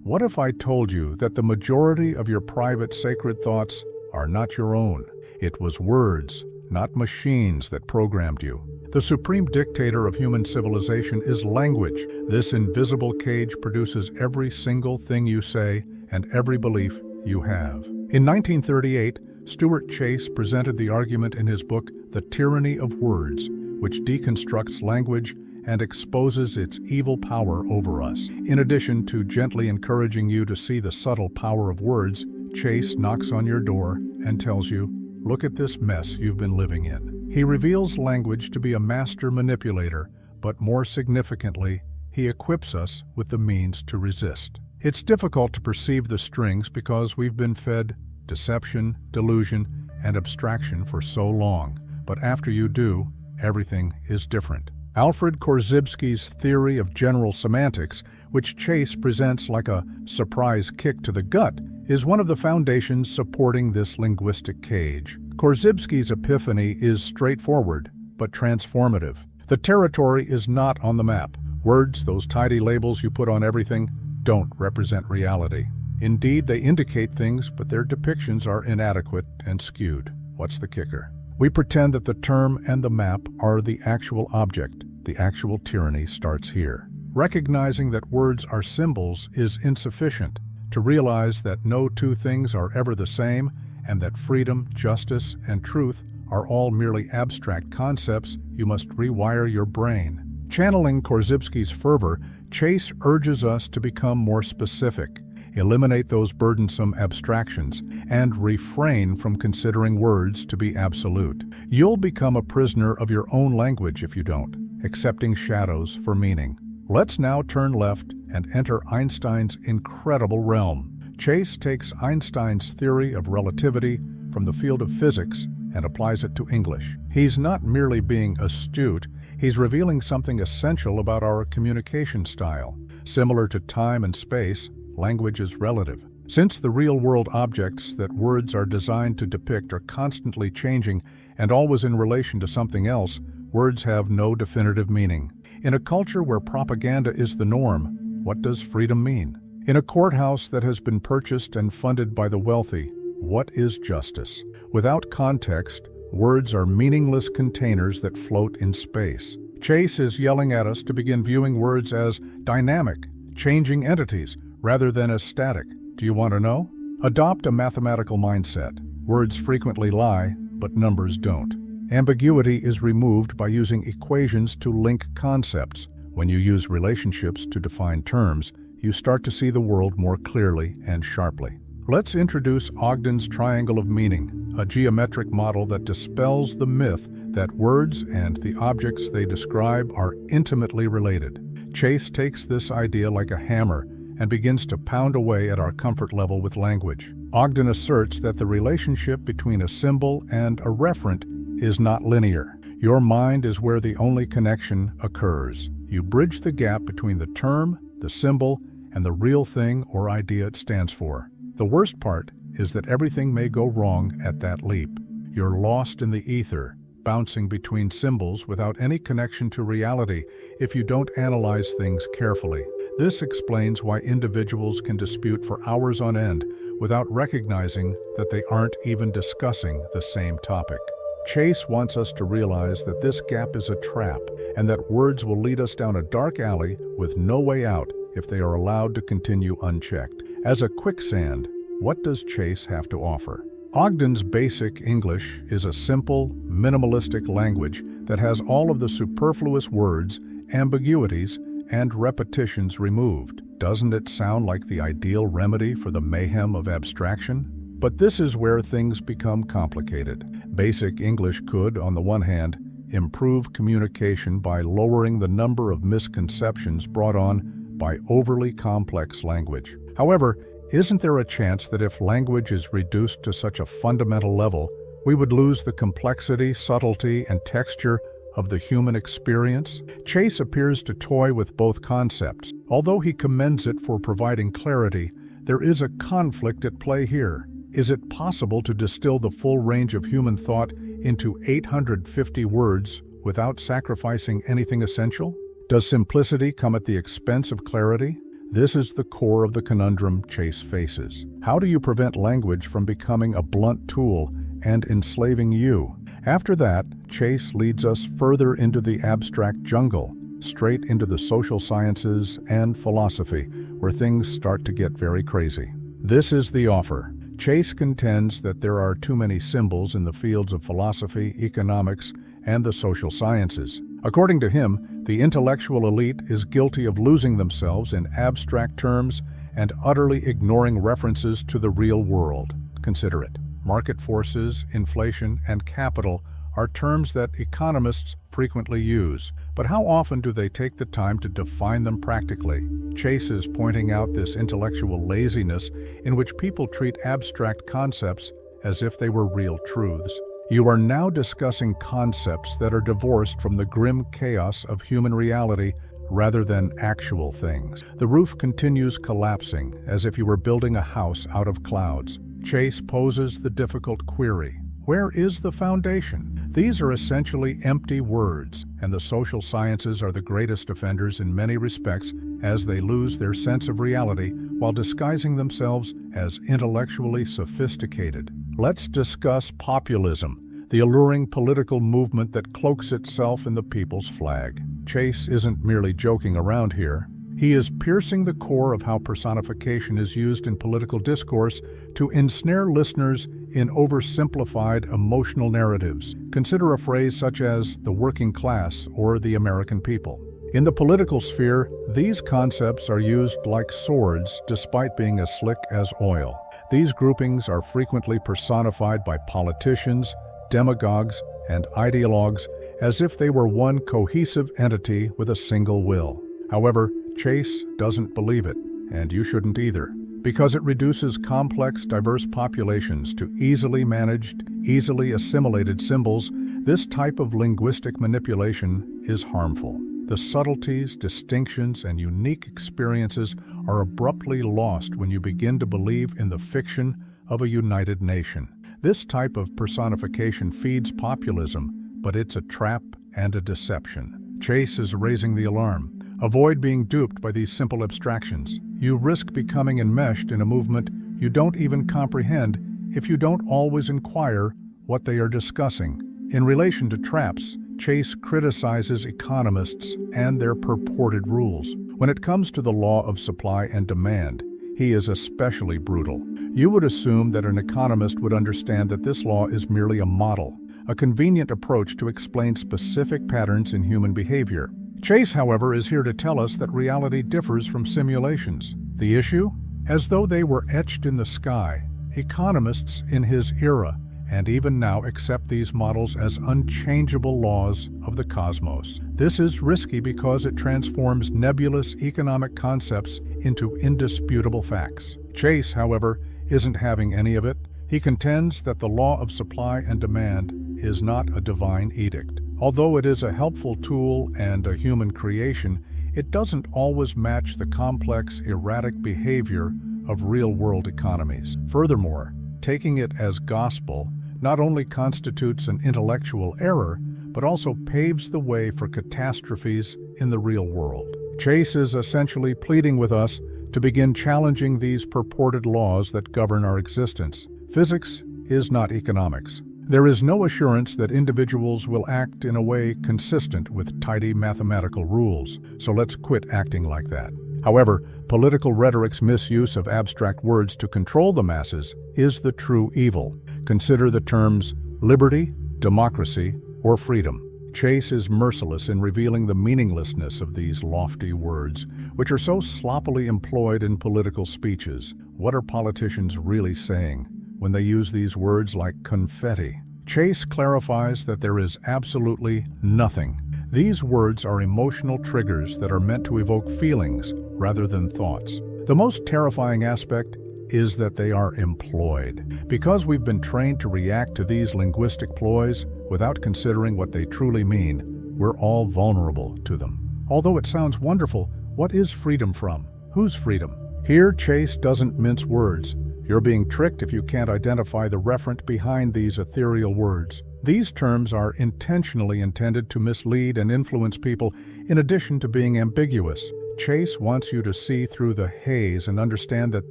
What if I told you that the majority of your private sacred thoughts are not your own? It was words, not machines, that programmed you. The supreme dictator of human civilization is language. This invisible cage produces every single thing you say and every belief you have. In 1938, Stuart Chase presented the argument in his book, The Tyranny of Words, which deconstructs language and exposes its evil power over us. In addition to gently encouraging you to see the subtle power of words, Chase knocks on your door and tells you, look at this mess you've been living in. He reveals language to be a master manipulator, but more significantly, he equips us with the means to resist. It's difficult to perceive the strings because we've been fed deception, delusion, and abstraction for so long. But after you do, everything is different. Alfred Korzybski's theory of general semantics, which Chase presents like a surprise kick to the gut, is one of the foundations supporting this linguistic cage. Korzybski's epiphany is straightforward, but transformative. The territory is not on the map. Words, those tidy labels you put on everything, don't represent reality. Indeed, they indicate things, but their depictions are inadequate and skewed. What's the kicker? We pretend that the term and the map are the actual object. The actual tyranny starts here. Recognizing that words are symbols is insufficient. To realize that no two things are ever the same, and that freedom, justice, and truth are all merely abstract concepts, you must rewire your brain. Channeling Korzybski's fervor, Chase urges us to become more specific, eliminate those burdensome abstractions, and refrain from considering words to be absolute. You'll become a prisoner of your own language if you don't, accepting shadows for meaning. Let's now turn left and enter Einstein's incredible realm. Chase takes Einstein's theory of relativity from the field of physics and applies it to English. He's not merely being astute, he's revealing something essential about our communication style. Similar to time and space, language is relative. Since the real-world objects that words are designed to depict are constantly changing and always in relation to something else, words have no definitive meaning. In a culture where propaganda is the norm, what does freedom mean? In a courthouse that has been purchased and funded by the wealthy, what is justice? Without context, words are meaningless containers that float in space. Chase is yelling at us to begin viewing words as dynamic, changing entities, rather than as static. Do you want to know? Adopt a mathematical mindset. Words frequently lie, but numbers don't. Ambiguity is removed by using equations to link concepts. When you use relationships to define terms, you start to see the world more clearly and sharply. Let's introduce Ogden's triangle of meaning, a geometric model that dispels the myth that words and the objects they describe are intimately related. Chase takes this idea like a hammer and begins to pound away at our comfort level with language. Ogden asserts that the relationship between a symbol and a referent is not linear. Your mind is where the only connection occurs. You bridge the gap between the term, the symbol, and the real thing or idea it stands for. The worst part is that everything may go wrong at that leap. You're lost in the ether, bouncing between symbols without any connection to reality if you don't analyze things carefully. This explains why individuals can dispute for hours on end without recognizing that they aren't even discussing the same topic. Chase wants us to realize that this gap is a trap and that words will lead us down a dark alley with no way out if they are allowed to continue unchecked. As a quicksand, what does Chase have to offer? Ogden's basic English is a simple, minimalistic language that has all of the superfluous words, ambiguities, and repetitions removed. Doesn't it sound like the ideal remedy for the mayhem of abstraction? But this is where things become complicated. Basic English could, on the one hand, improve communication by lowering the number of misconceptions brought on by overly complex language. However, isn't there a chance that if language is reduced to such a fundamental level, we would lose the complexity, subtlety, and texture of the human experience? Chase appears to toy with both concepts. Although he commends it for providing clarity, there is a conflict at play here. Is it possible to distill the full range of human thought into 850 words without sacrificing anything essential? Does simplicity come at the expense of clarity? This is the core of the conundrum Chase faces. How do you prevent language from becoming a blunt tool and enslaving you? After that, Chase leads us further into the abstract jungle, straight into the social sciences and philosophy, where things start to get very crazy. This is the offer. Chase contends that there are too many symbols in the fields of philosophy, economics, and the social sciences. According to him, the intellectual elite is guilty of losing themselves in abstract terms and utterly ignoring references to the real world. Consider it. Market forces, inflation, and capital are terms that economists frequently use, but how often do they take the time to define them practically? Chase is pointing out this intellectual laziness in which people treat abstract concepts as if they were real truths. You are now discussing concepts that are divorced from the grim chaos of human reality rather than actual things. The roof continues collapsing as if you were building a house out of clouds. Chase poses the difficult query: where is the foundation? These are essentially empty words, and the social sciences are the greatest offenders in many respects as they lose their sense of reality while disguising themselves as intellectually sophisticated. Let's discuss populism, the alluring political movement that cloaks itself in the people's flag. Chase isn't merely joking around here. He is piercing the core of how personification is used in political discourse to ensnare listeners in oversimplified emotional narratives. Consider a phrase such as the working class or the American people. In the political sphere, these concepts are used like swords despite being as slick as oil. These groupings are frequently personified by politicians, demagogues, and ideologues as if they were one cohesive entity with a single will. However, Chase doesn't believe it, and you shouldn't either, because it reduces complex, diverse populations to easily managed, easily assimilated symbols. This type of linguistic manipulation is harmful. The subtleties, distinctions, and unique experiences are abruptly lost when you begin to believe in the fiction of a united nation. This type of personification feeds populism, but it's a trap and a deception. Chase is raising the alarm. Avoid being duped by these simple abstractions. You risk becoming enmeshed in a movement you don't even comprehend if you don't always inquire what they are discussing. In relation to traps, Chase criticizes economists and their purported rules. When it comes to the law of supply and demand, he is especially brutal. You would assume that an economist would understand that this law is merely a model, a convenient approach to explain specific patterns in human behavior. Chase, however, is here to tell us that reality differs from simulations. The issue? As though they were etched in the sky, economists in his era and even now accept these models as unchangeable laws of the cosmos. This is risky because it transforms nebulous economic concepts into indisputable facts. Chase, however, isn't having any of it. He contends that the law of supply and demand is not a divine edict. Although it is a helpful tool and a human creation, it doesn't always match the complex, erratic behavior of real-world economies. Furthermore, taking it as gospel not only constitutes an intellectual error, but also paves the way for catastrophes in the real world. Chase is essentially pleading with us to begin challenging these purported laws that govern our existence. Physics is not economics. There is no assurance that individuals will act in a way consistent with tidy mathematical rules, so let's quit acting like that. However, political rhetoric's misuse of abstract words to control the masses is the true evil. Consider the terms liberty, democracy, or freedom. Chase is merciless in revealing the meaninglessness of these lofty words, which are so sloppily employed in political speeches. What are politicians really saying when they use these words like confetti? Chase clarifies that there is absolutely nothing. These words are emotional triggers that are meant to evoke feelings rather than thoughts. The most terrifying aspect is that they are employed. Because we've been trained to react to these linguistic ploys without considering what they truly mean, we're all vulnerable to them. Although it sounds wonderful, what is freedom from? Whose freedom? Here, Chase doesn't mince words. You're being tricked if you can't identify the referent behind these ethereal words. These terms are intentionally intended to mislead and influence people in addition to being ambiguous. Chase wants you to see through the haze and understand that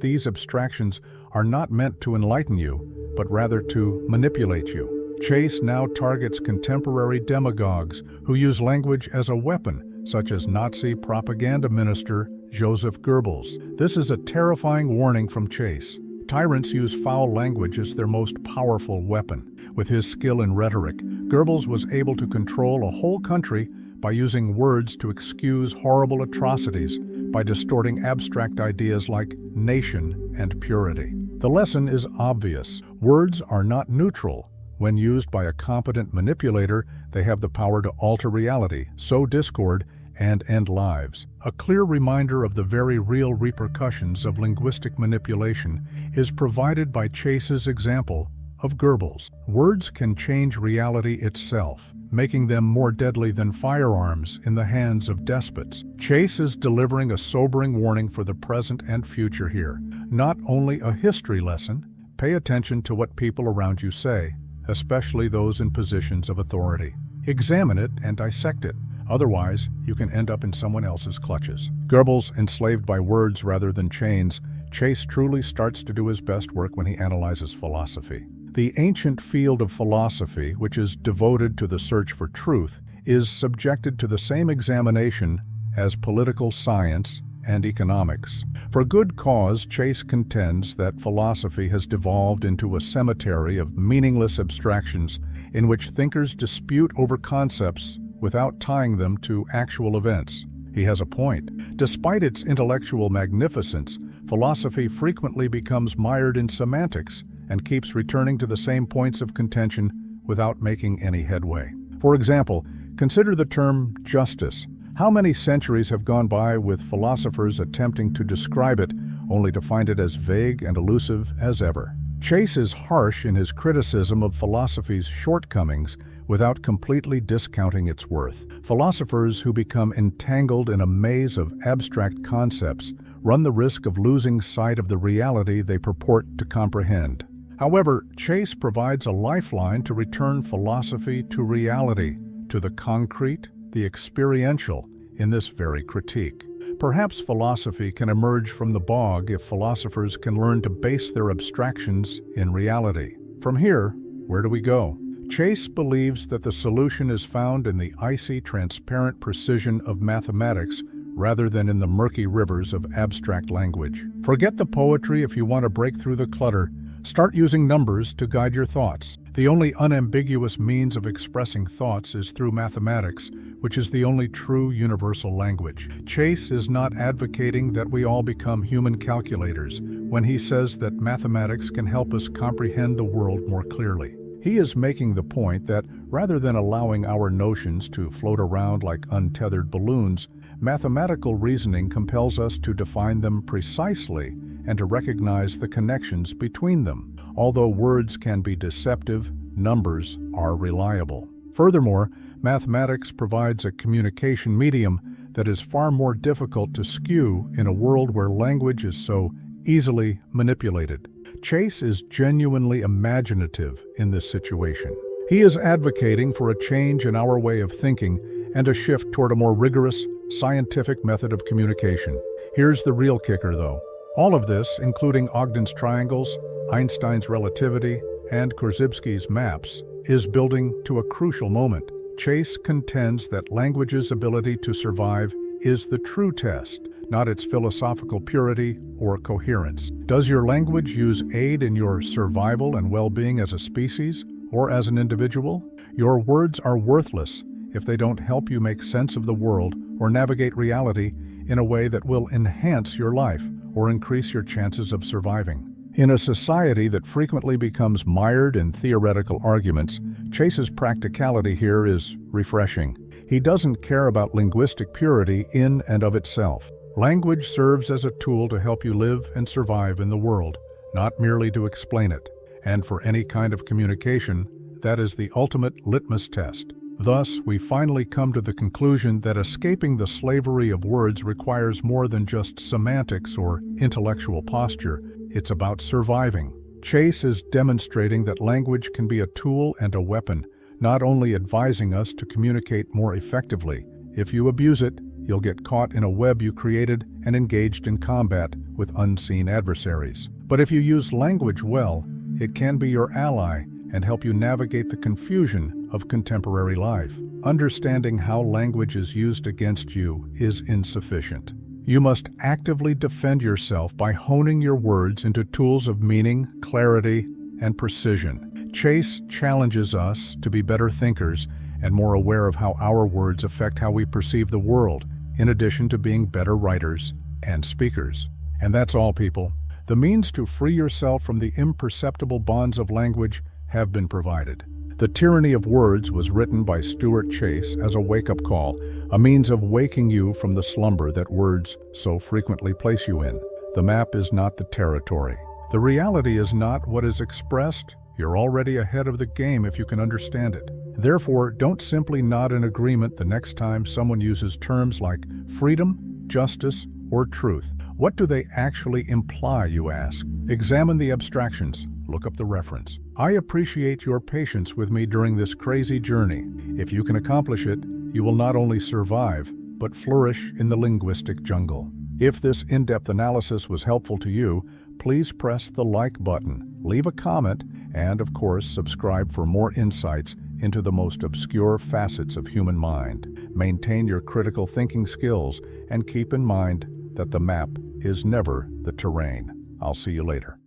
these abstractions are not meant to enlighten you, but rather to manipulate you. Chase now targets contemporary demagogues who use language as a weapon, such as Nazi propaganda minister Joseph Goebbels. This is a terrifying warning from Chase. Tyrants use foul language as their most powerful weapon. With his skill in rhetoric, Goebbels was able to control a whole country by using words to excuse horrible atrocities, by distorting abstract ideas like nation and purity. The lesson is obvious. Words are not neutral. When used by a competent manipulator, they have the power to alter reality, sow discord, and end lives. A clear reminder of the very real repercussions of linguistic manipulation is provided by Chase's example of Goebbels. Words can change reality itself, making them more deadly than firearms in the hands of despots. Chase is delivering a sobering warning for the present and future here. Not only a history lesson, pay attention to what people around you say, especially those in positions of authority. Examine it and dissect it. Otherwise, you can end up in someone else's clutches. Goebbels, enslaved by words rather than chains, Chase truly starts to do his best work when he analyzes philosophy. The ancient field of philosophy, which is devoted to the search for truth, is subjected to the same examination as political science and economics. For good cause, Chase contends that philosophy has devolved into a cemetery of meaningless abstractions in which thinkers dispute over concepts without tying them to actual events. He has a point. Despite its intellectual magnificence, philosophy frequently becomes mired in semantics and keeps returning to the same points of contention without making any headway. For example, consider the term justice. How many centuries have gone by with philosophers attempting to describe it, only to find it as vague and elusive as ever? Chase is harsh in his criticism of philosophy's shortcomings without completely discounting its worth. Philosophers who become entangled in a maze of abstract concepts run the risk of losing sight of the reality they purport to comprehend. However, Chase provides a lifeline to return philosophy to reality, to the concrete, the experiential, in this very critique. Perhaps philosophy can emerge from the bog if philosophers can learn to base their abstractions in reality. From here, where do we go? Chase believes that the solution is found in the icy, transparent precision of mathematics rather than in the murky rivers of abstract language. Forget the poetry if you want to break through the clutter. Start using numbers to guide your thoughts. The only unambiguous means of expressing thoughts is through mathematics, which is the only true universal language. Chase is not advocating that we all become human calculators when he says that mathematics can help us comprehend the world more clearly. He is making the point that rather than allowing our notions to float around like untethered balloons, mathematical reasoning compels us to define them precisely and to recognize the connections between them. Although words can be deceptive, numbers are reliable. Furthermore, mathematics provides a communication medium that is far more difficult to skew in a world where language is so easily manipulated. Chase is genuinely imaginative in this situation. He is advocating for a change in our way of thinking and a shift toward a more rigorous, scientific method of communication. Here's the real kicker, though. All of this, including Ogden's triangles, Einstein's relativity, and Korzybski's maps, is building to a crucial moment. Chase contends that language's ability to survive is the true test, not its philosophical purity or coherence. Does your language use aid in your survival and well-being as a species or as an individual? Your words are worthless if they don't help you make sense of the world or navigate reality in a way that will enhance your life or increase your chances of surviving. In a society that frequently becomes mired in theoretical arguments, Chase's practicality here is refreshing. He doesn't care about linguistic purity in and of itself. Language serves as a tool to help you live and survive in the world, not merely to explain it. And for any kind of communication, that is the ultimate litmus test. Thus, we finally come to the conclusion that escaping the slavery of words requires more than just semantics or intellectual posture. It's about surviving. Chase is demonstrating that language can be a tool and a weapon, not only advising us to communicate more effectively. If you abuse it, you'll get caught in a web you created and engaged in combat with unseen adversaries. But if you use language well, it can be your ally and help you navigate the confusion of contemporary life. Understanding how language is used against you is insufficient. You must actively defend yourself by honing your words into tools of meaning, clarity, and precision. Chase challenges us to be better thinkers and more aware of how our words affect how we perceive the world, in addition to being better writers and speakers. And that's all, people. The means to free yourself from the imperceptible bonds of language have been provided. The Tyranny of Words was written by Stuart Chase as a wake-up call, a means of waking you from the slumber that words so frequently place you in. The map is not the territory. The reality is not what is expressed. You're already ahead of the game if you can understand it. Therefore, don't simply nod in agreement the next time someone uses terms like freedom, justice, or truth. What do they actually imply, you ask? Examine the abstractions. Look up the reference. I appreciate your patience with me during this crazy journey. If you can accomplish it, you will not only survive, but flourish in the linguistic jungle. If this in-depth analysis was helpful to you, please press the like button, leave a comment, and of course, subscribe for more insights into the most obscure facets of human mind. Maintain your critical thinking skills and keep in mind that the map is never the terrain. I'll see you later.